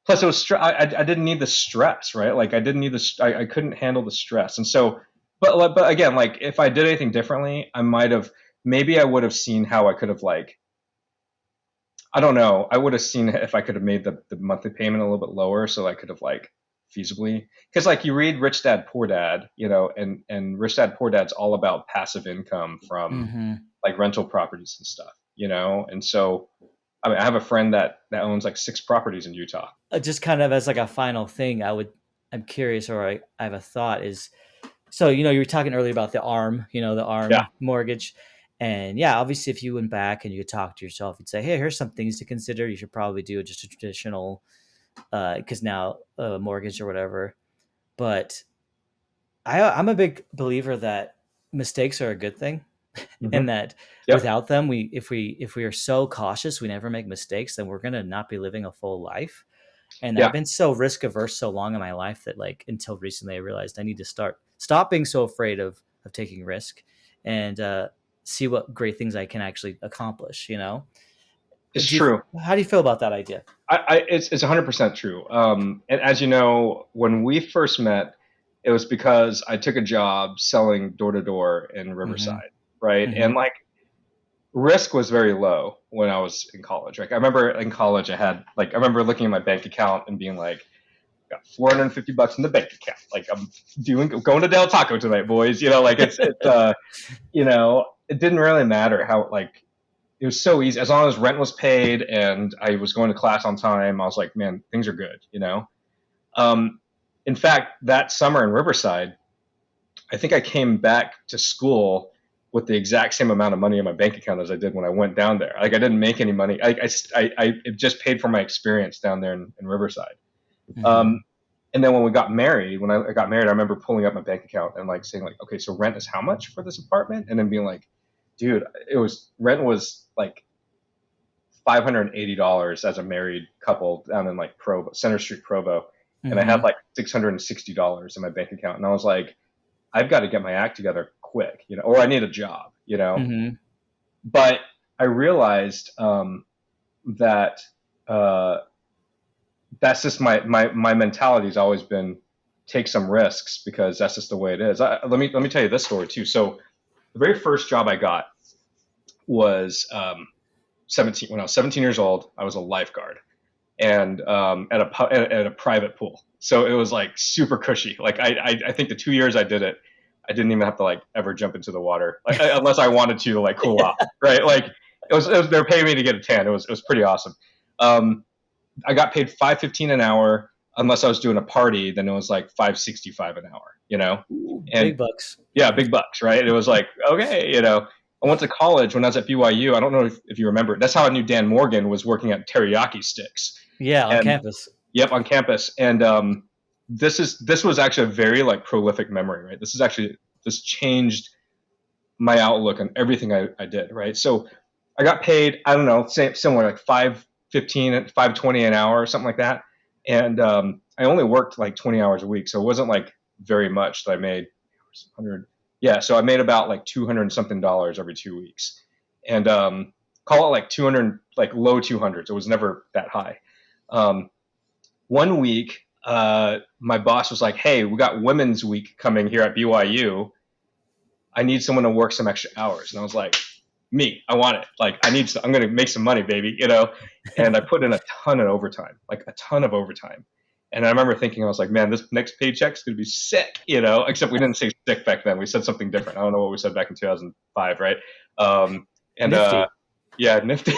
Plus it was I didn't need the stress, right? Like I didn't need I couldn't handle the stress. And so but again, like if I did anything differently, I might have, maybe I would have seen how I could have, like, I don't know. I would have seen if I could have made the monthly payment a little bit lower, so I could have, like, feasibly, because like you read Rich Dad Poor Dad, and Rich Dad Poor Dad's all about passive income from
Hmm.
like rental properties and stuff. And so I mean, I have a friend that owns like six properties in Utah.
Just kind of as like a final thing, I'm curious, or I have a thought is, so you were talking earlier about the
Yeah,
arm mortgage, and yeah, obviously if you went back and you could talk to yourself, you'd say, hey, here's some things to consider. You should probably do just a traditional, because now mortgage or whatever. But I'm a big believer that mistakes are a good thing. and
Hmm.
that
Yep.
without them, if we are so cautious, we never make mistakes, then we're gonna not be living a full life. And I've
Yeah,
been so risk averse so long in my life that like until recently I realized I need to stop being so afraid of taking risk and see what great things I can actually accomplish.
it's
Do you
true.
how do you feel about that idea?
It's 100% true. And as you know, when we first met, it was because I took a job selling door to door in
Hmm.
Riverside, right?
Hmm.
And like risk was very low when I was in college. Like I remember in college, I remember looking at my bank account and being like, got 450 bucks in the bank account. Like I'm going to Del Taco tonight, boys. Like it didn't really matter how like it was so easy as long as rent was paid and I was going to class on time. I was like, man, things are good. Um, in fact, that summer in Riverside, I think I came back to school with the exact same amount of money in my bank account as I did when I went down there. Like I didn't make any money. I it just paid for my experience down there in Riverside.
Hmm.
Um, and then when I got married, I remember pulling up my bank account and like saying like, okay, so rent is how much for this apartment? And then being like, dude, rent was like $580 as a married couple down in like Provo, Center Street, Provo, and I had
Hmm.
like $660 in my bank account, and I was like, I've got to get my act together quick, or I need a job.
Hmm.
But I realized that uh, that's just my mentality has always been take some risks because that's just the way it is. Let me tell you this story too. So the very first job I got was 17 when I was 17 years old. I was a lifeguard and at a private pool. So it was like super cushy. Like I think the 2 years I did it, I didn't even have to like ever jump into the water, like unless I wanted to like cool off, right? Like they were paying me to get a tan. It was pretty awesome. Um, I got paid 5.15 an hour. Unless I was doing a party, then it was like 5.65 an hour.
Ooh,
And
big bucks.
yeah, big bucks, right? It was like okay. I went to college when I was at BYU. I don't know if you remember. That's how I knew Dan Morgan was working at Teriyaki Sticks.
Yeah, on
And
campus.
yep, on campus. And this was actually a very like prolific memory, right? This changed my outlook on everything I did, right? So I got paid, I don't know, similar like 5.15, 5.20 an hour or something like that. And I only worked like 20 hours a week, so it wasn't like very much that I made 100. Yeah, so I made about like 200 and something dollars every 2 weeks. And call it like 200, like low 200s. It was never that high. Um, one week, my boss was like, "Hey, we got Women's Week coming here at BYU. I need someone to work some extra hours." And I was like, "Me, I want it. Like, I'm going to make some money, baby." And I put in a ton of overtime, like a ton of overtime. And I remember thinking, I was like, "Man, this next paycheck's going to be sick." Except we didn't say sick back then. We said something different. I don't know what we said back in 2005, right? Um, and
Nifty.
yeah, nifty.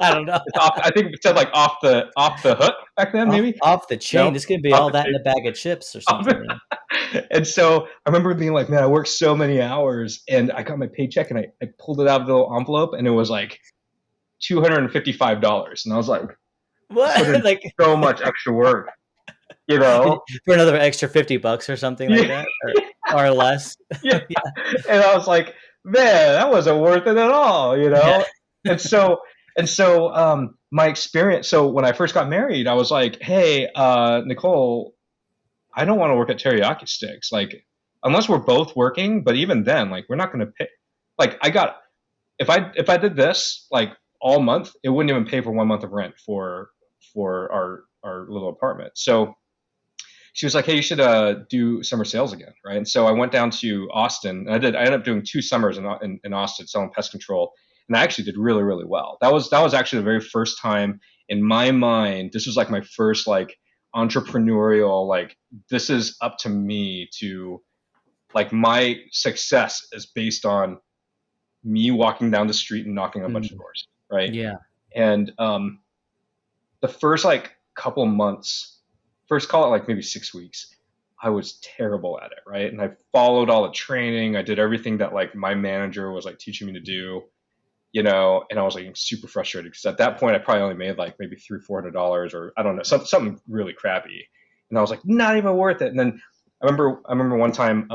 I don't know.
I think we said like off the hook back then,
off
maybe.
off the chain.
No,
This could be
off
all
the
that in
chain.
a bag of chips or
Off
something.
the- and so I remember being like, man, I worked so many hours, and I got my paycheck, and I pulled it out of the little envelope, and it was like $255, and I was like, I put in
What? Like
so much extra work, you know?
for another extra 50 bucks or something like
Yeah,
that, or less.
yeah.
Yeah.
And I was like, man, that wasn't worth it at all.
Yeah.
And so my experience. So when I first got married, I was like, hey, Nicole, I don't want to work at Teriyaki Sticks. Like, unless we're both working, but even then, like, we're not going to pay. Like, if I did this like all month, it wouldn't even pay for 1 month of rent for our little apartment. So she was like, "Hey, you should do summer sales again, right?" And so I went down to Austin. And I ended up doing 2 summers in Austin selling pest control, and I actually did really really well. That was actually the very first time in my mind. This was like my first like entrepreneurial like this is up to me to like my success is based on me walking down the street and knocking on a bunch of
Mm,
doors, right?
yeah.
And the first like couple months, first call it like maybe 6 weeks, I was terrible at it, right? And I followed all the training. I did everything that like my manager was like teaching me to do. And I was like super frustrated because at that point I probably only made like maybe $300-400 or I don't know, something really crappy. And I was like, not even worth it. And then I remember one time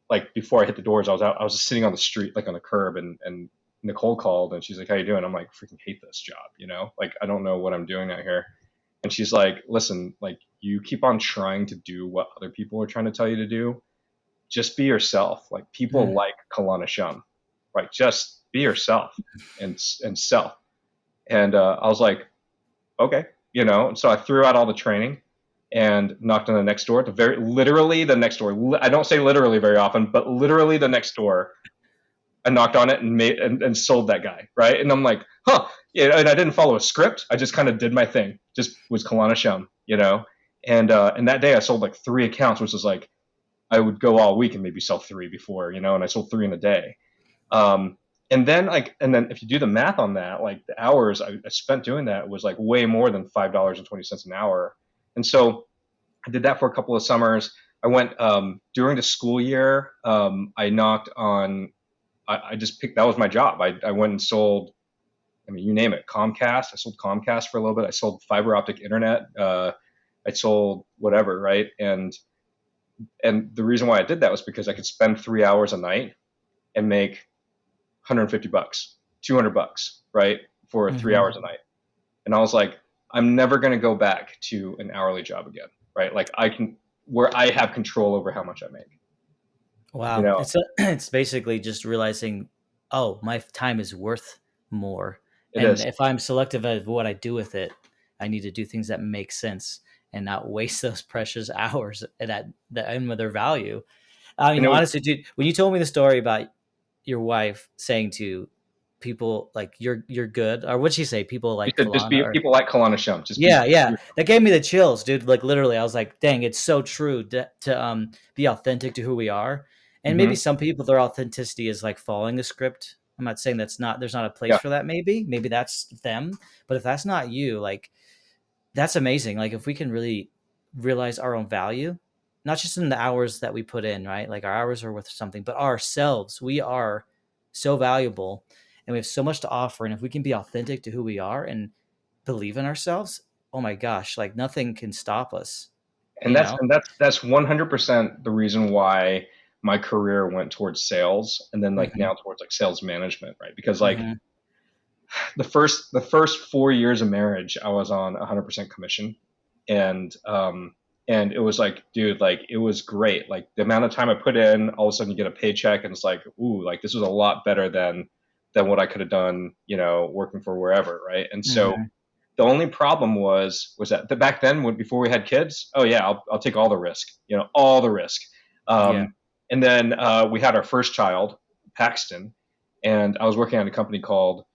like before I hit the doors, I was just sitting on the street, like on the curb, and Nicole called and she's like, "How you doing?" I'm like, "Freaking hate this job, you know? Like, I don't know what I'm doing out here." And she's like, "Listen, like, you keep on trying to do what other people are trying to tell you to do. Just be yourself. Like, people
Mm.
like Kaulana Shum, right? Just be yourself and sell." And I was like, "Okay," you know. And so I threw out all the training and knocked on the next door. Literally the next door. I don't say literally very often, but literally the next door. I knocked on it and made and sold that guy, right? And I'm like, huh, yeah. And I didn't follow a script. I just kind of did my thing. Just was Kaulana Shum, you know. And that day I sold like 3 accounts, which was like I would go all week and maybe sell 3 before, you know. And I sold 3 in a day. Um, and then if you do the math on that, like the hours I spent doing that was like way more than $5.20 an hour. And so I did that for a couple of summers. I went during the school year. I knocked on. I just picked. That was my job. I went and sold. I mean, you name it. Comcast. I sold Comcast for a little bit. I sold fiber optic internet. I sold whatever, right? And the reason why I did that was because I could spend 3 hours a night and make $150, $200, right, for 3 hours
Mm-hmm.
a night. And I was like, I'm never going to go back to an hourly job again, right? Like I can, where I have control over how much I make. You
Wow,
know,
it's basically just realizing, oh, my time is worth more,
it
and
is.
if I'm selective of what I do with it, I need to do things that make sense and not waste those precious hours that end with their value. I
And
mean,
it was
honestly, dude, when you told me the story about your wife saying to people like you're good, or what'd she say? People
You
like
said just
Kalana,
be
or
people like Kalana Shum. Just be.
yeah, yeah. That gave me the chills, dude. Like literally, I was like, dang, it's so true to be authentic to who we are. And maybe
Mm-hmm.
some people their authenticity is like following a script. I'm not saying that's not there's not a place
Yeah,
for that, maybe that's them. But if that's not you, like that's amazing. Like if we can really realize our own value, not just in the hours that we put in, right? Like our hours are worth something, but ourselves, we are so valuable and we have so much to offer. And if we can be authentic to who we are and believe in ourselves, oh my gosh, like nothing can stop us,
and
you
that's
know?
and that's 100% the reason why my career went towards sales, and then like
Hmm.
now towards like sales management, right? Because like
Hmm.
the first 4 years of marriage, I was on 100% commission, and it was like, dude, like it was great. Like the amount of time I put in, all of a sudden you get a paycheck, and it's like, ooh, like this was a lot better than what I could have done, you know, working for wherever, right? And so
Hmm.
the only problem was that back then, before we had kids, oh yeah, I'll take all the risk, you know, all the risk.
Yeah.
And then we had our first child, Paxton, and I was working at a company called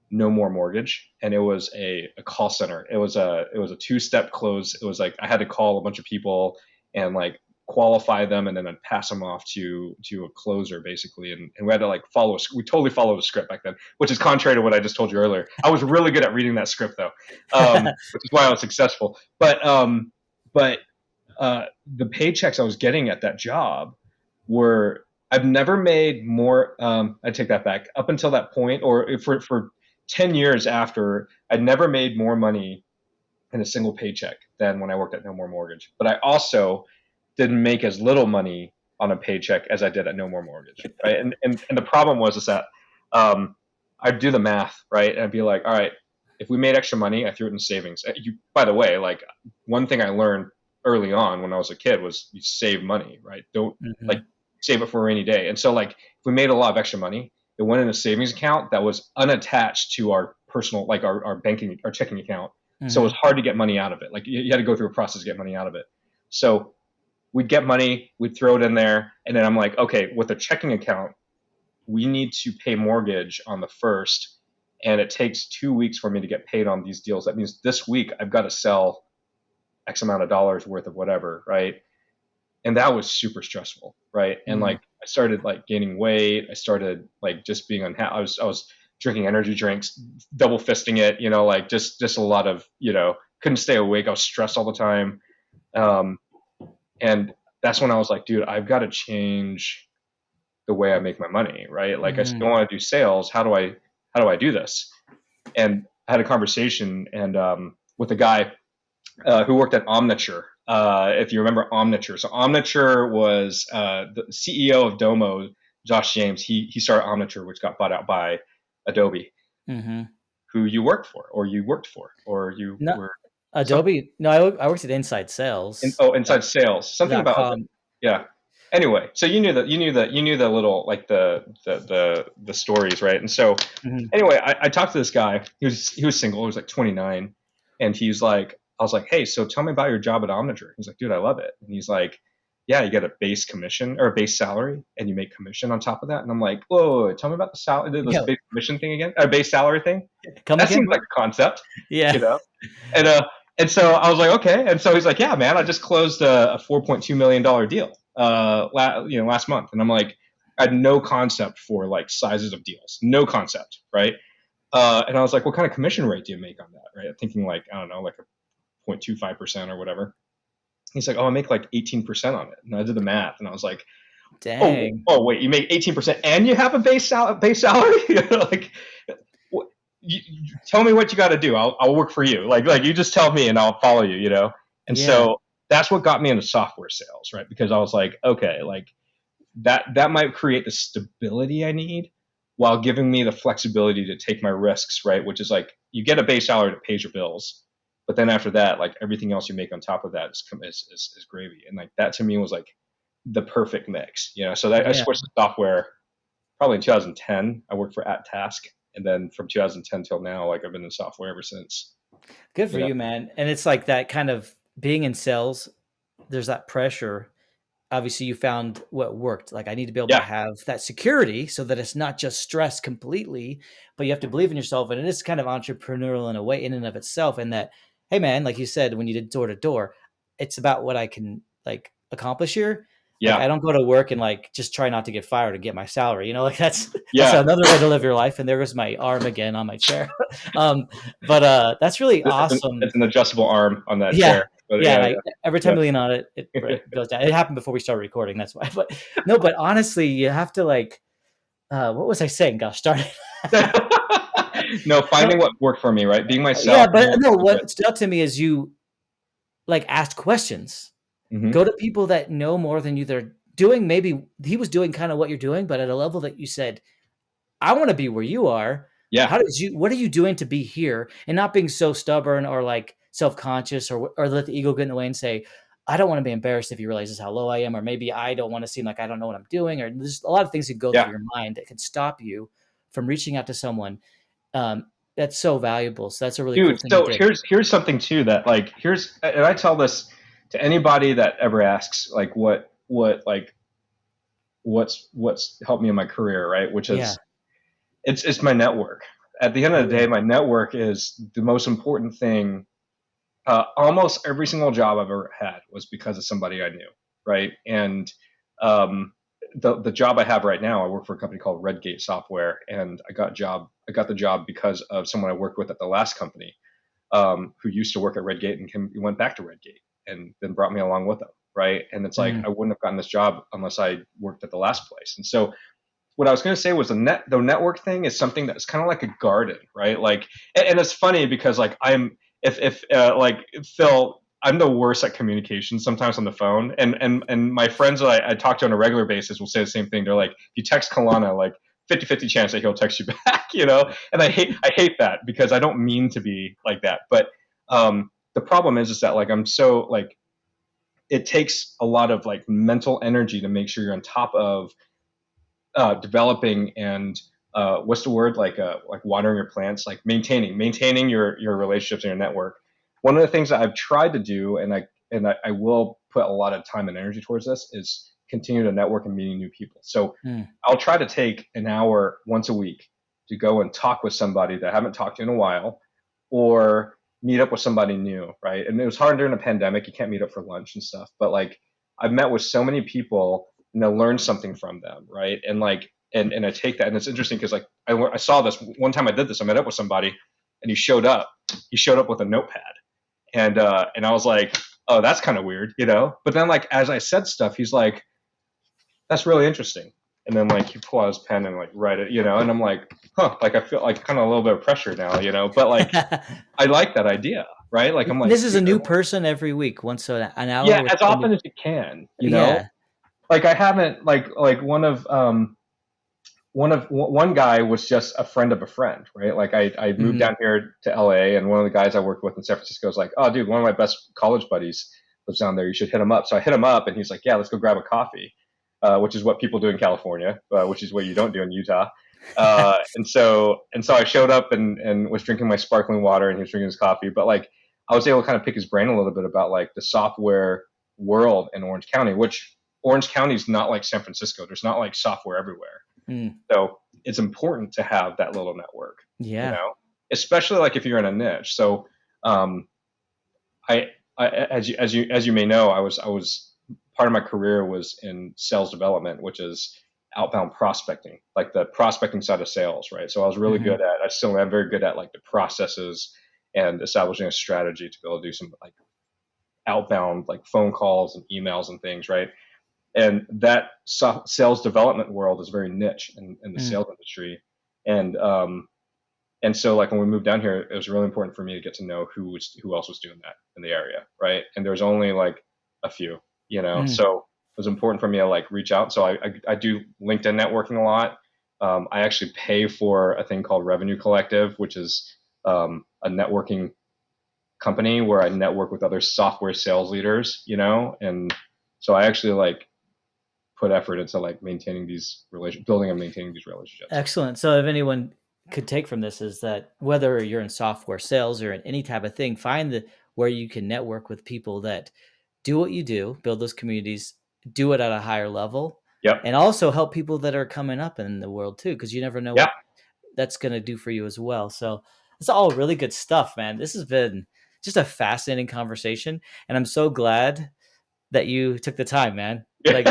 No More Mortgage, and it was a call center. It was a 2-step close. It was like I had to call a bunch of people and like qualify them, and then I'd pass them off to a closer basically. And we had to like we totally followed a script back then, which is contrary to what I just told you earlier. I was really good at reading that script though, which is why I was successful. But the paychecks I was getting at that job were, I've never made more. I take that back. Up until that point, or for 10 years after, I'd never made more money in a single paycheck than when I worked at No More Mortgage. But I also didn't make as little money on a paycheck as I did at No More Mortgage, right? And the problem was is that I'd do the math, right, and I'd be like, all right, if we made extra money, I threw it in savings. By the way, like one thing I learned early on when I was a kid was you save money, right? Don't like
Hmm.
save it for a rainy day. And so like if we made a lot of extra money, it went in a savings account that was unattached to our personal, like our banking, our checking account. So it was
Hmm.
hard to get money out of it. Like you had to go through a process to get money out of it. So we'd get money, we'd throw it in there, and then I'm like, okay, with a checking account, we need to pay mortgage on the first, and it takes 2 weeks for me to get paid on these deals. That means this week I've got to sell X amount of dollars worth of whatever, right? And that was super stressful, right? And
Hmm.
like I started like gaining weight. I started like just being unhappy. I was drinking energy drinks, double fisting it, you know, like just a lot of, you know, couldn't stay awake. I was stressed all the time. Um, and that's when I was like, dude, I've got to change the way I make my money, right? Like I
Hmm.
still want to do sales. How do I do this? And I had a conversation and with a guy who worked at Omniture. if you remember Omniture. So Omniture was the CEO of Domo, Josh James. He started Omniture, which got bought out by Adobe,
Mm-hmm.
who you worked for, or you worked for, or you
No,
were some
Adobe. No, I worked at Inside Sales.
inside sales, something
Dot
about
com.
yeah. Anyway, so you knew the little like the stories, right? And so
Mhm.
anyway, I talked to this guy. He was single. He was like 29, and he's like, I was like, hey, so tell me about your job at Omniture. He's like, dude, I love it. And he's like, yeah, you get a base commission or a base salary, and you make commission on top of that. And I'm like, whoa, tell me about the salary, this
Yeah.
base commission thing again, or base salary thing.
Come
That
again?
seems
What?
like a concept,
Yeah.
you know. And so I was like, okay. And so he's like, yeah, man, I just closed a $4.2 million deal last month. And I'm like, I had no concept for like sizes of deals, no concept, right? And I was like, what kind of commission rate do you make on that, right? Thinking like, I don't know, like a 0.25% or whatever. He's like, oh, I make like 18% on it. And I did the math, and I was like,
Dang.
oh, wait, you make 18% and you have a base salary? Like, you tell me what you got to do. I'll work for you. Like you just tell me and I'll follow you, you know? And
Yeah.
so that's what got me into software sales, right? Because I was like, okay, like that might create the stability I need while giving me the flexibility to take my risks, right? Which is like you get a base salary that pays your bills, but then after that, like everything else you make on top of that is gravy. And like that to me was like the perfect mix, you know? So I
Yeah.
switched to software probably in 2010. I worked for At Task, and then from 2010 till now, like I've been in software ever since.
Good for
You know?
you, man. And it's like that kind of being in sales, there's that pressure. Obviously, you found what worked. Like, I need to be able to
Yeah,
have that security so that it's not just stress completely, but you have to believe in yourself. And it is kind of entrepreneurial in a way, in and of itself. And that, hey, man, like you said, when you did door to door, it's about what I can like accomplish here. Like,
yeah,
I don't go to work and like just try not to get fired and get my salary. You know, like that's
yeah.
another way to live your life. And there goes my arm again on my chair. But that's really awesome.
It's an adjustable arm on that
Yeah.
chair. But
Yeah, and
yeah,
I every time
yeah,
we lean on it, it goes down. It happened before we started recording, that's why. But no, but honestly, you have to like what was I saying? Gosh darn it.
yeah. No,
No,
finding what worked for me, right? Being
yeah,
myself. And
but
doing
no,
something good.
what stood out to me is you like asked questions.
Mm-hmm.
Go to people that know more than you. They're doing maybe he was doing kind of what you're doing, but at a level that you said, I want to be where you are.
Yeah,
How did you what are you doing to be here? And not being so stubborn or like self-conscious or let the ego get in the way and say, I don't want to be embarrassed if he realizes how low I am, or maybe I don't want to seem like I don't know what I'm doing, or there's a lot of things that go through
yeah.
your mind that can stop you from reaching out to someone. Um, that's so valuable. So that's a really cool
Dude,
thing you
so
did.
here's something too that like and I tell this to anybody that ever asks like what like what's helped me in my career, right? Which
Yeah.
is it's my network. At the end of the
Yeah.
day, my network is the most important thing. Almost every single job I've ever had was because of somebody I knew, right? And um, the job I have right now, I work for a company called Redgate Software, and I got the job because of someone I worked with at the last company, who used to work at Redgate and went back to Redgate, and then brought me along with them, right? And it's like I
Mm.
wouldn't have gotten this job unless I worked at the last place. And so what I was going to say was the network thing is something that's kind of like a garden, right? Like, and it's funny because like I'm if like Phil, I'm the worst at communication sometimes on the phone, and my friends that I talk to on a regular basis will say the same thing. They're like, if you text Kaulana, like 50-50 chance that he'll text you back, you know? And I hate that because I don't mean to be like that, but the problem is that like I'm so like it takes a lot of like mental energy to make sure you're on top of developing and what's the word like watering your plants, like maintaining your relationships and your network. One of the things that I've tried to do, and I will put a lot of time and energy towards this, is continue to network and meeting new people. So
Mm.
I'll try to take an hour once a week to go and talk with somebody that I haven't talked to in a while, or meet up with somebody new, right? And it was hard during the pandemic. You can't meet up for lunch and stuff, but like I've met with so many people and I learned something from them, right? And like, and I take that, and it's interesting because like I saw this one time I did this. I met up with somebody, and he showed up. He showed up with a notepad, and I was like, oh, that's kind of weird, you know. But then like as I said stuff, he's like, that's really interesting. And then like he pull out his pen and like write it, you know. And I'm like, huh, like I feel like kind of a little bit of pressure now, you know. But like I like that idea. right? Like I'm
And
like,
this is a
dude,
new person every week, once an
yeah,
hour with
as
a new.
often as you can,
Yeah.
like I haven't like one guy was just a friend of a friend, right? Like I moved
Hmm.
down here to LA, and one of the guys I worked with in San Francisco was like, "Oh, dude, one of my best college buddies lives down there. You should hit him up." So I hit him up, and he's like, "Yeah, let's go grab a coffee," which is what people do in California, which is what you don't do in Utah. And so I showed up and was drinking my sparkling water, and he was drinking his coffee. But like I was able to kind of pick his brain a little bit about like the software world in Orange County, which Orange County is not like San Francisco. There's not like software everywhere.
Mm.
So it's important to have that little network, you
Yeah.
know, especially like if you're in a niche. So um, as you may know, I was part of my career was in sales development, which is outbound prospecting, like the prospecting side of sales, right? So I was really
Hmm.
good at. I still am very good at like the processes and establishing a strategy to be able to do some like outbound like phone calls and emails and things, right? And that sales development world is very niche in the
Mm.
sales industry. And um and so like when we moved down here, it was really important for me to get to know who else was doing that in the area, right? And there's only like a few,
Mm.
so it was important for me to like reach out. So I do LinkedIn networking a lot. I actually pay for a thing called Revenue Collective, which is a networking company where I network with other software sales leaders, and so I actually like put effort into like maintaining these building and maintaining these relationships.
Excellent. So if anyone could take from this is that whether you're in software sales or in any type of thing, find the where you can network with people that do what you do, build those communities, do it at a higher level,
Yep.
and also help people that are coming up in the world too, because you never know
Yeah.
what that's going to do for you as well. So it's all really good stuff, man. This has been just a fascinating conversation, and I'm so glad that you took the time, man,
Yeah.
like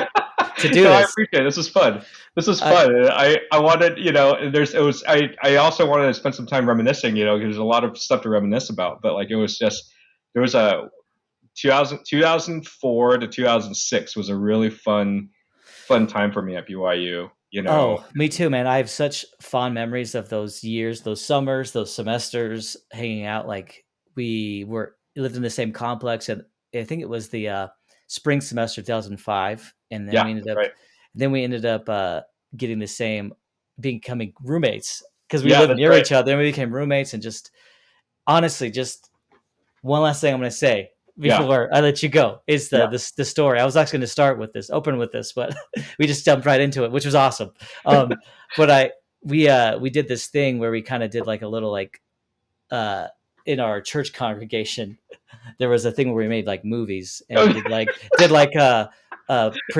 to do
No, I
this.
appreciate it. This is fun. This is
I,
fun. I wanted, I also wanted to spend some time reminiscing, because there's a lot of stuff to reminisce about, but like it was just, there was a 2004 to 2006 was a really fun time for me at BYU.
Oh, me too, man. I have such fond memories of those years, those summers, those semesters hanging out. Like we lived in the same complex, and I think it was the spring semester 2005, and then
Yeah,
we ended
that's
up,
right.
getting the same, becoming roommates because we
Yeah,
lived
that's
near
right.
each other, and we became roommates. And just honestly, just one last thing I'm going to say
Yeah,
before I let you go is
yeah.
the story. I was actually going to start with this, open with this, but we just jumped right into it, which was awesome. Um, but we did this thing where we kind of did like a little like uh, in our church congregation. There was a thing where we made like movies, and we did like a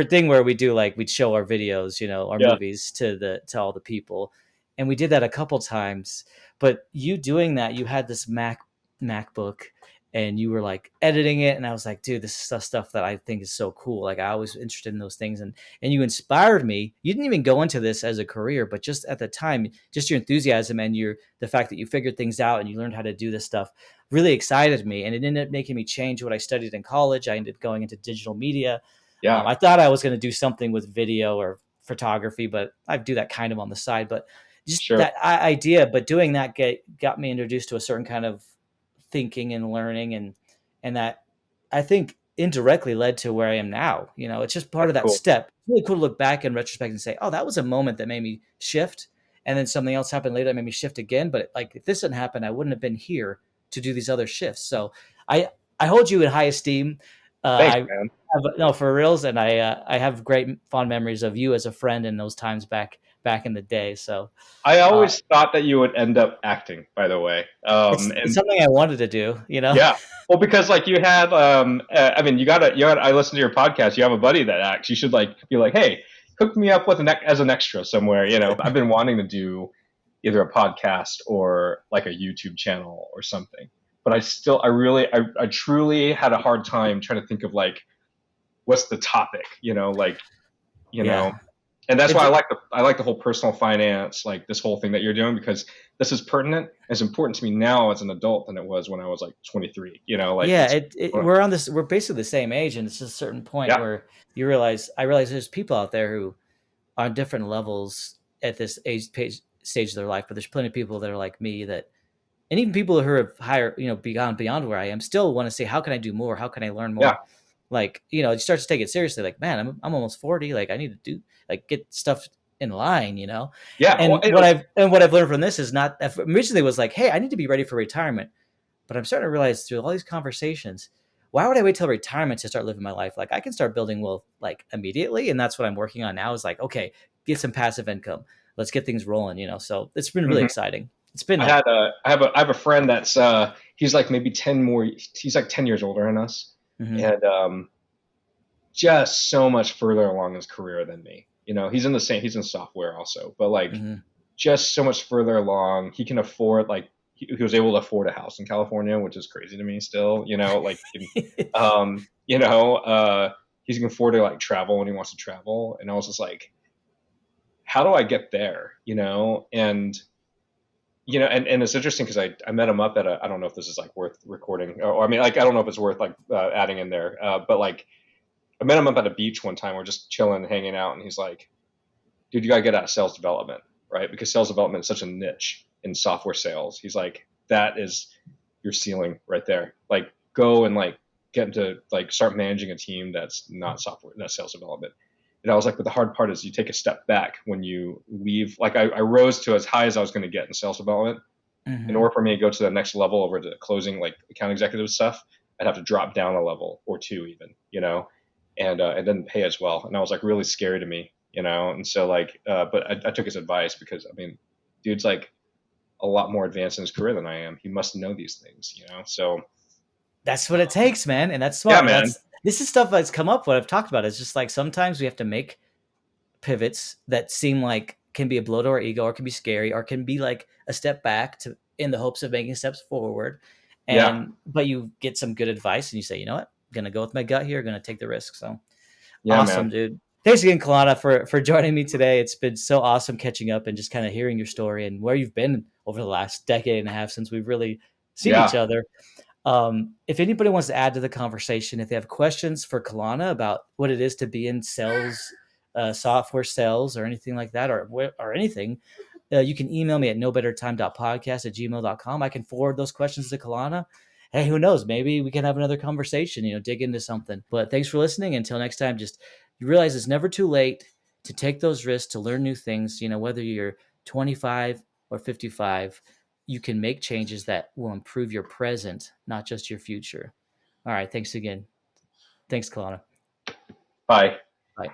thing where we do like we'd show our videos, our
Yeah.
movies to all the people, and we did that a couple times. But you doing that, you had this MacBook, and you were like editing it, and I was like, dude, this is stuff that I think is so cool. Like I was interested in those things, and you inspired me. You didn't even go into this as a career, but just at the time, just your enthusiasm and the fact that you figured things out and you learned how to do this stuff really excited me, and it ended up making me change what I studied in college. I ended up going into digital media.
Yeah,
I thought I was going to do something with video or photography, but I do that kind of on the side. But just
sure.
that idea, but doing that got me introduced to a certain kind of thinking and learning, and that I think indirectly led to where I am now. It's just part
That's
of that
cool.
step. It's really cool to look back in retrospect and say, oh, that was a moment that made me shift. And then something else happened later that made me shift again. But like if this didn't happen, I wouldn't have been here to do these other shifts. So I I hold you in high esteem. I
Thanks, man.
have, no, for reals, and I have great fond memories of you as a friend in those times back in the day. So
I
uh,
always thought that you would end up acting, by the way.
it's
And
something I wanted to do.
yeah, well, because like you had, I mean, you got. I listened to your podcast. You have a buddy that acts. You should like be like, hey, hook me up with as an extra somewhere. I've been wanting to do either a podcast or like a YouTube channel or something. But I truly had a hard time trying to think of like what's the topic. You know,
Yeah.
and that's why
It's
I like the whole personal finance, like this whole thing that you're doing, because this is pertinent. It's important to me now as an adult than it was when I was like 23. Like
Yeah,
it's
we're basically the same age, and it's just a certain point
yeah,
where I realize there's people out there who are on different levels at this stage of their life, but there's plenty of people that are like me that and even people who are higher, beyond where I am, still want to say, how can I do more? How can I learn
Yeah,
more? Like, you start to take it seriously. Like, man, I'm almost 40. Like, I need to do like get stuff in line.
yeah. Well,
And what I've learned from this is not originally was like, hey, I need to be ready for retirement. But I'm starting to realize through all these conversations, why would I wait till retirement to start living my life? Like, I can start building wealth like immediately, and that's what I'm working on now. Is like, okay, get some passive income. Let's get things rolling. So it's been really
mhm.
exciting. It's been like,
I have a friend that's he's like maybe 10 more. He's like 10 years older than us,
mm-hmm,
and just so much further along his career than me. He's in software also, but like
mm-hmm.
just so much further along. He can afford like he was able to afford a house in California, which is crazy to me still. Like um, you know, uh, he can afford to like travel when he wants to travel, and I was just like, how do I get there? And it's interesting because I met him up at I don't know if this is like worth recording, or I mean, like I don't know if it's worth like adding in there, but like I met him up at a beach one time. We're just chilling, hanging out, and he's like, "Dude, you gotta get out of sales development, right? Because sales development is such a niche in software sales." He's like, "That is your ceiling right there. Like, go and like get into like start managing a team that's not software, that's sales development." And I was like, "But the hard part is you take a step back when you leave." Like, I rose to as high as I was going to get in sales development. In
Mm-hmm.
order for me to go to the next level over to closing, like account executive stuff, I'd have to drop down a level or two, even, and then pay as well. And that was like really scary to me. And so like, but I took his advice because I mean, dude's like a lot more advanced in his career than I am. He must know these things. So
That's what it takes, man, and that's
yeah,
smart. And
man.
this is stuff that's come up. What I've talked about is just like sometimes we have to make pivots that seem like can be a blow to our ego, or can be scary, or can be like a step back to in the hopes of making steps forward.
Yeah,
And but you get some good advice, and you say, you know what, I'm gonna go with my gut here. Gonna take the risk. So
yeah,
awesome,
man.
dude. Thanks again, Kaulana, for joining me today. It's been so awesome catching up and just kind of hearing your story and where you've been over the last decade and a half since we've really seen each
Yeah,
other. If anybody wants to add to the conversation, if they have questions for Kaulana about what it is to be in sales, software sales, or anything like that, or anything, you can email me at nobettertime.podcast@gmail.com. I can forward those questions to Kaulana. Hey, who knows? Maybe we can have another conversation, dig into something. But thanks for listening. Until next time, just you realize it's never too late to take those risks, to learn new things, whether you're 25 or 55, you can make changes that will improve your present, not just your future. All right. Thanks again. Thanks, Kaulana.
bye.
Bye.